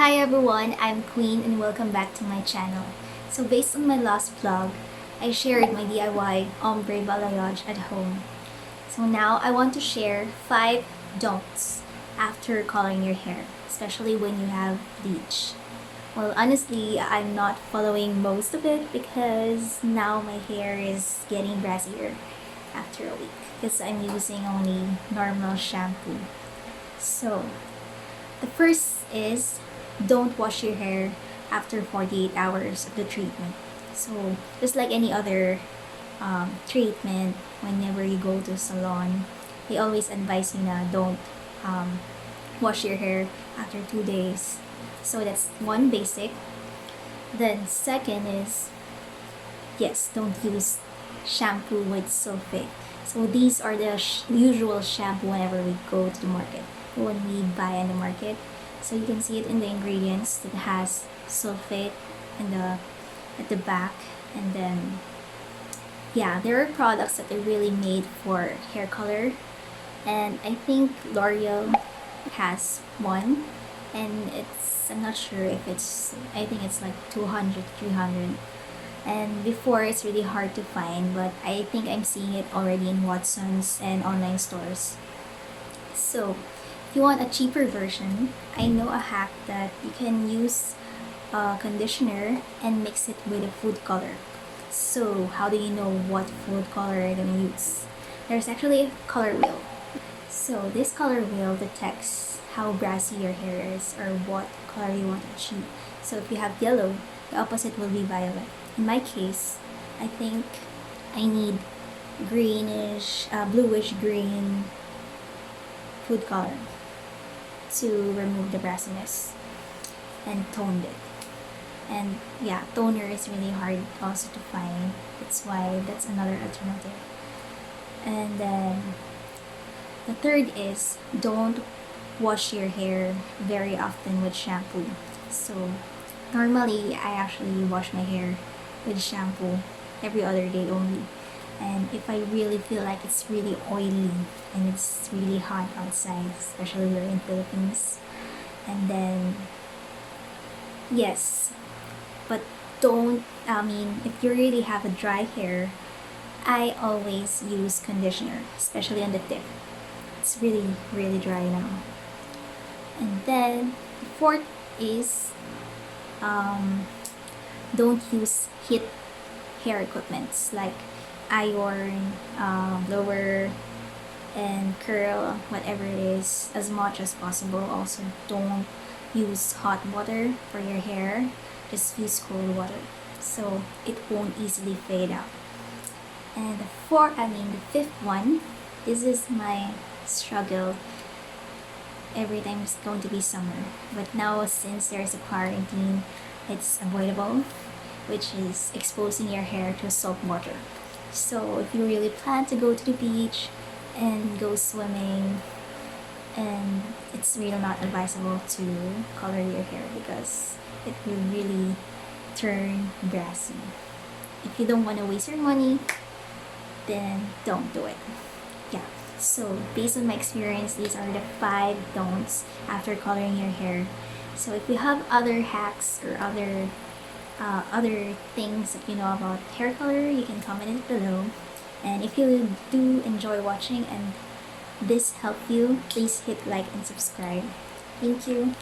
Hi everyone, I'm Queen and welcome back to my channel. So based on my last vlog, I shared my DIY ombre balayage at home. So now I want to share 5 don'ts after coloring your hair, especially when you have bleach. Well, honestly, I'm not following most of it because now my hair is getting brassier after a week because I'm using only normal shampoo. So the first is don't wash your hair after 48 hours of the treatment. So just like any other treatment, whenever you go to salon, they always advise you na don't um, wash your hair after 2 days. So that's one basic. Then second is, yes, don't use shampoo with sulfate. So these are the usual shampoo whenever we go to the market, when we buy in the market. So you can see it in the ingredients that has sulfate in the at the back, and then yeah, there are products that are really made for hair color, and I think L'Oreal has one, and I'm not sure if I think it's like 200, 300. And before it's really hard to find, but I think I'm seeing it already in Watson's and online stores. So if you want a cheaper version, I know a hack that you can use a conditioner and mix it with a food color. So how do you know what food color you're gonna use? There's actually a color wheel. So this color wheel detects how brassy your hair is or what color you want to achieve. So if you have yellow, the opposite will be violet. In my case, I think I need greenish, bluish green food color to remove the brassiness and toned it. And yeah, toner is really hard also to find. That's why that's another alternative. And then the third is don't wash your hair very often with shampoo. So normally I actually wash my hair with shampoo every other day only. And if I really feel like it's really oily and it's really hot outside, especially here in Philippines, and then yes, but don't, if you really have a dry hair, I always use conditioner, especially on the tip. It's really, really dry now. And then the fourth is don't use heat hair equipments like iron, blower, and curl, whatever it is, as much as possible. Also, don't use hot water for your hair. Just use cold water so it won't easily fade out. And the fifth one, this is my struggle every time it's going to be summer. But now, since there's a quarantine, it's avoidable, which is exposing your hair to salt water. So if you really plan to go to the beach and go swimming, and it's really not advisable to color your hair because it will really turn brassy. If you don't want to waste your money, then don't do it. Yeah. So based on my experience, these are the 5 don'ts after coloring your hair. So if you have other hacks or other things that you know about hair color, you can comment it below. And if you do enjoy watching and this helped you, please hit like and subscribe. Thank you.